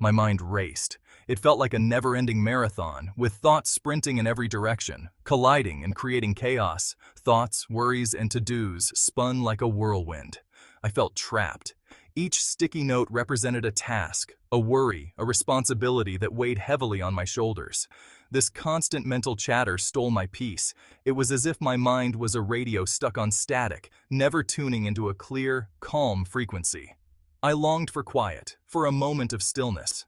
My mind raced. It felt like a never-ending marathon, with thoughts sprinting in every direction, colliding and creating chaos. Thoughts, worries, and to-dos spun like a whirlwind. I felt trapped. Each sticky note represented a task, a worry, a responsibility that weighed heavily on my shoulders. This constant mental chatter stole my peace. It was as if my mind was a radio stuck on static, never tuning into a clear, calm frequency. I longed for quiet, for a moment of stillness.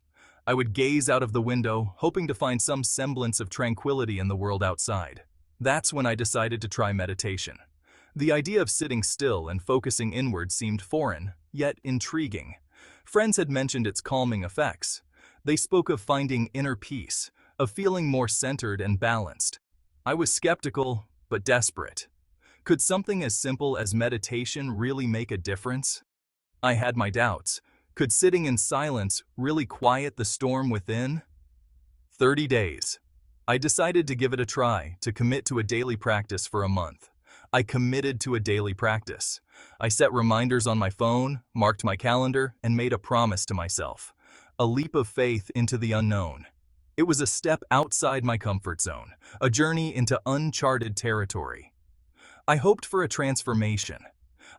I would gaze out of the window, hoping to find some semblance of tranquility in the world outside. That's when I decided to try meditation. The idea of sitting still and focusing inward seemed foreign, yet intriguing. Friends had mentioned its calming effects. They spoke of finding inner peace, of feeling more centered and balanced. I was skeptical, but desperate. Could something as simple as meditation really make a difference? I had my doubts. Could sitting in silence really quiet the storm within? 30 days. I decided to give it a try, to commit to a daily practice for a month. I committed to a daily practice. I set reminders on my phone, marked my calendar, and made a promise to myself. A leap of faith into the unknown. It was a step outside my comfort zone, a journey into uncharted territory. I hoped for a transformation.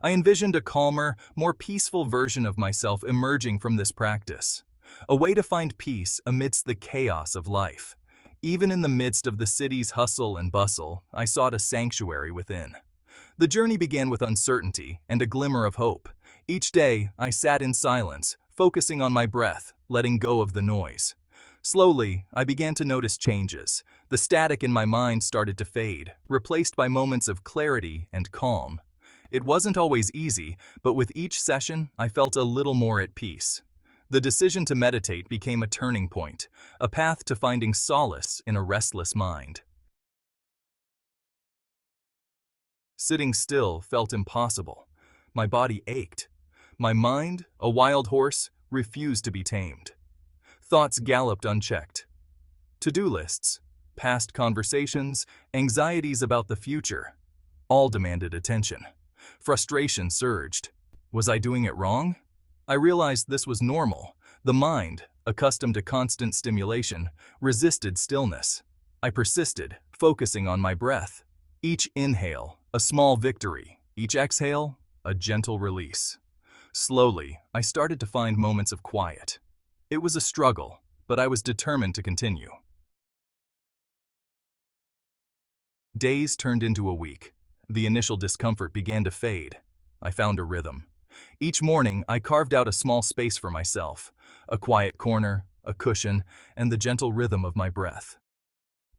I envisioned a calmer, more peaceful version of myself emerging from this practice. A way to find peace amidst the chaos of life. Even in the midst of the city's hustle and bustle, I sought a sanctuary within. The journey began with uncertainty and a glimmer of hope. Each day, I sat in silence, focusing on my breath, letting go of the noise. Slowly, I began to notice changes. The static in my mind started to fade, replaced by moments of clarity and calm. It wasn't always easy, but with each session, I felt a little more at peace. The decision to meditate became a turning point, a path to finding solace in a restless mind. Sitting still felt impossible. My body ached. My mind, a wild horse, refused to be tamed. Thoughts galloped unchecked. To-do lists, past conversations, anxieties about the future, all demanded attention. Frustration surged. Was I doing it wrong? I realized this was normal. The mind, accustomed to constant stimulation, resisted stillness. I persisted, focusing on my breath. Each inhale, a small victory. Each exhale, a gentle release. Slowly, I started to find moments of quiet. It was a struggle, but I was determined to continue. Days turned into a week. The initial discomfort began to fade. I found a rhythm. Each morning, I carved out a small space for myself, a quiet corner, a cushion, and the gentle rhythm of my breath.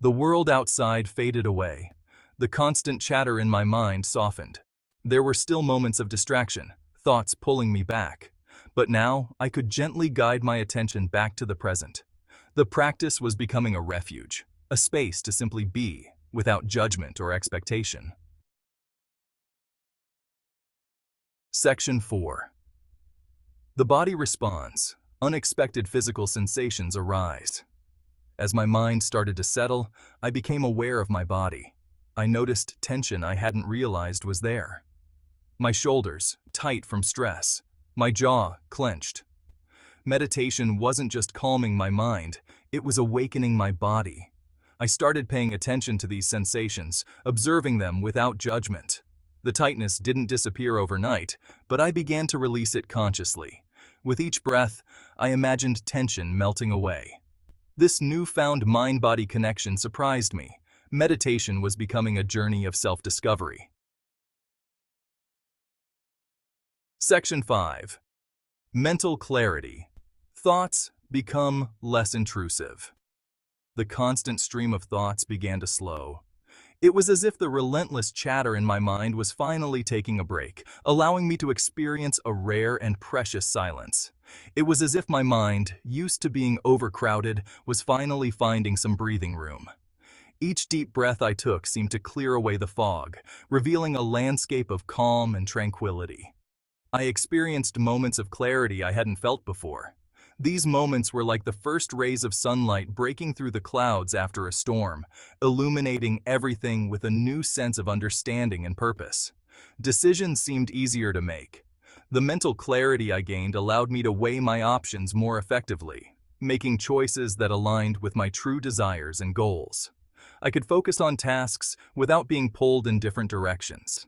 The world outside faded away. The constant chatter in my mind softened. There were still moments of distraction, thoughts pulling me back. But now, I could gently guide my attention back to the present. The practice was becoming a refuge, a space to simply be, without judgment or expectation. Section 4. The body responds. Unexpected physical sensations arise. As my mind started to settle, I became aware of my body. I noticed tension I hadn't realized was there. My shoulders, tight from stress. My jaw, clenched. Meditation wasn't just calming my mind, it was awakening my body. I started paying attention to these sensations, observing them without judgment. The tightness didn't disappear overnight, but I began to release it consciously. With each breath, I imagined tension melting away. This newfound mind-body connection surprised me. Meditation was becoming a journey of self-discovery. Section 5. Mental clarity. Thoughts become less intrusive. The constant stream of thoughts began to slow. It was as if the relentless chatter in my mind was finally taking a break, allowing me to experience a rare and precious silence. It was as if my mind, used to being overcrowded, was finally finding some breathing room. Each deep breath I took seemed to clear away the fog, revealing a landscape of calm and tranquility. I experienced moments of clarity I hadn't felt before. These moments were like the first rays of sunlight breaking through the clouds after a storm, illuminating everything with a new sense of understanding and purpose. Decisions seemed easier to make. The mental clarity I gained allowed me to weigh my options more effectively. making choices that aligned with my true desires and goals. I could focus on tasks without being pulled in different directions.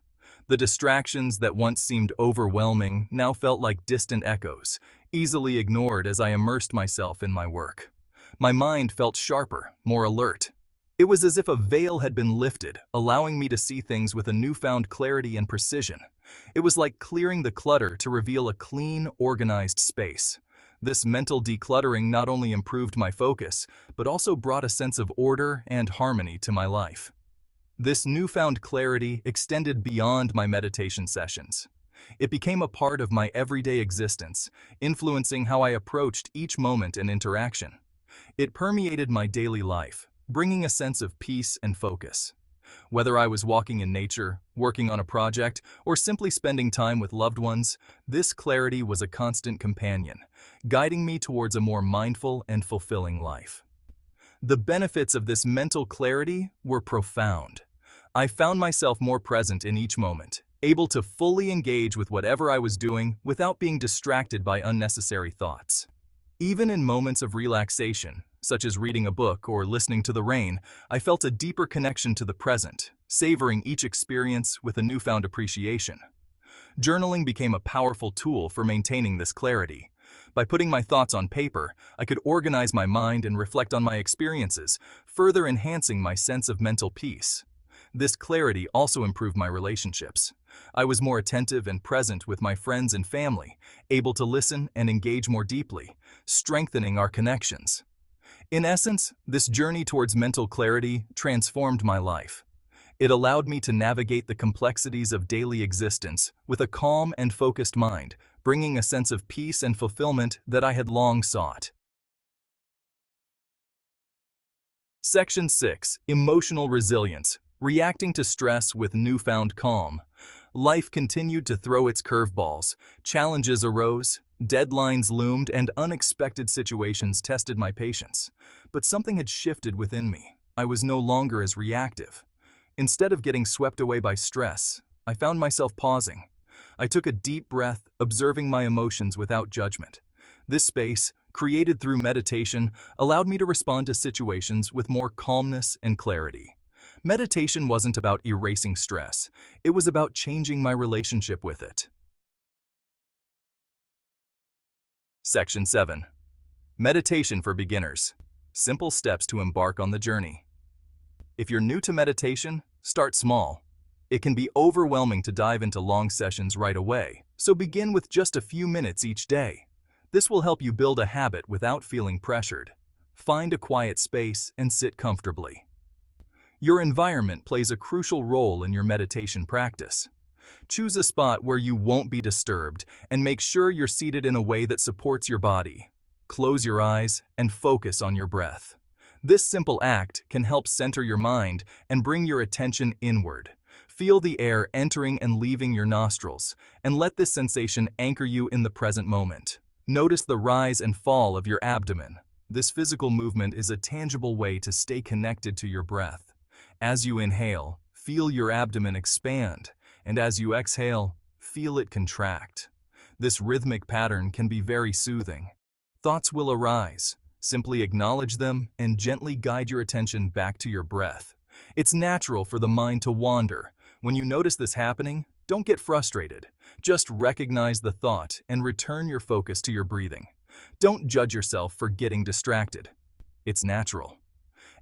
The distractions that once seemed overwhelming now felt like distant echoes, easily ignored as I immersed myself in my work. My mind felt sharper, more alert. It was as if a veil had been lifted, allowing me to see things with a newfound clarity and precision. It was like clearing the clutter to reveal a clean, organized space. This mental decluttering not only improved my focus, but also brought a sense of order and harmony to my life. This newfound clarity extended beyond my meditation sessions. It became a part of my everyday existence, influencing how I approached each moment and interaction. It permeated my daily life, bringing a sense of peace and focus. Whether I was walking in nature, working on a project, or simply spending time with loved ones, this clarity was a constant companion, guiding me towards a more mindful and fulfilling life. The benefits of this mental clarity were profound. I found myself more present in each moment, able to fully engage with whatever I was doing without being distracted by unnecessary thoughts. Even in moments of relaxation, such as reading a book or listening to the rain, I felt a deeper connection to the present, savoring each experience with a newfound appreciation. Journaling became a powerful tool for maintaining this clarity. By putting my thoughts on paper, I could organize my mind and reflect on my experiences, further enhancing my sense of mental peace. This clarity also improved my relationships. I was more attentive and present with my friends and family, able to listen and engage more deeply, strengthening our connections. In essence, this journey towards mental clarity transformed my life. It allowed me to navigate the complexities of daily existence with a calm and focused mind, bringing a sense of peace and fulfillment that I had long sought. Section 6. Emotional Resilience. Reacting to stress with newfound calm. Life continued to throw its curveballs. Challenges arose, deadlines loomed, and unexpected situations tested my patience. But something had shifted within me. I was no longer as reactive. Instead of getting swept away by stress, I found myself pausing. I took a deep breath, observing my emotions without judgment. This space, created through meditation, allowed me to respond to situations with more calmness and clarity. Meditation wasn't about erasing stress. It was about changing my relationship with it. Section 7. Meditation for Beginners. Simple steps to embark on the journey. If you're new to meditation, start small. It can be overwhelming to dive into long sessions right away, so begin with just a few minutes each day. This will help you build a habit without feeling pressured. Find a quiet space and sit comfortably. Your environment plays a crucial role in your meditation practice. Choose a spot where you won't be disturbed and make sure you're seated in a way that supports your body. Close your eyes and focus on your breath. This simple act can help center your mind and bring your attention inward. Feel the air entering and leaving your nostrils, and let this sensation anchor you in the present moment. Notice the rise and fall of your abdomen. This physical movement is a tangible way to stay connected to your breath. As you inhale, feel your abdomen expand, and as you exhale, feel it contract. This rhythmic pattern can be very soothing. Thoughts will arise. Simply acknowledge them and gently guide your attention back to your breath. It's natural for the mind to wander. When you notice this happening, don't get frustrated. Just recognize the thought and return your focus to your breathing. Don't judge yourself for getting distracted. It's natural.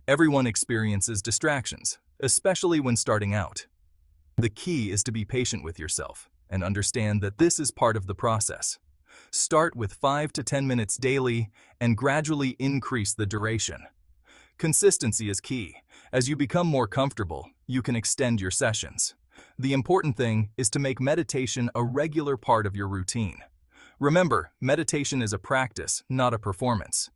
Everyone experiences distractions, especially when starting out. The key is to be patient with yourself and understand that this is part of the process. Start with 5 to 10 minutes daily and gradually increase the duration. Consistency is key. As you become more comfortable, you can extend your sessions. The important thing is to make meditation a regular part of your routine. Remember, meditation is a practice, not a performance.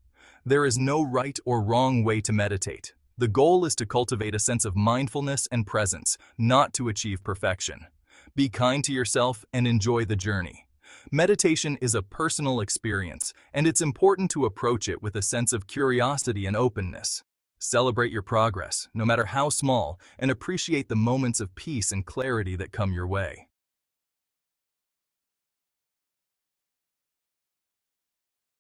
There is no right or wrong way to meditate. The goal is to cultivate a sense of mindfulness and presence, not to achieve perfection. Be kind to yourself and enjoy the journey. Meditation is a personal experience, and it's important to approach it with a sense of curiosity and openness. Celebrate your progress, no matter how small, and appreciate the moments of peace and clarity that come your way.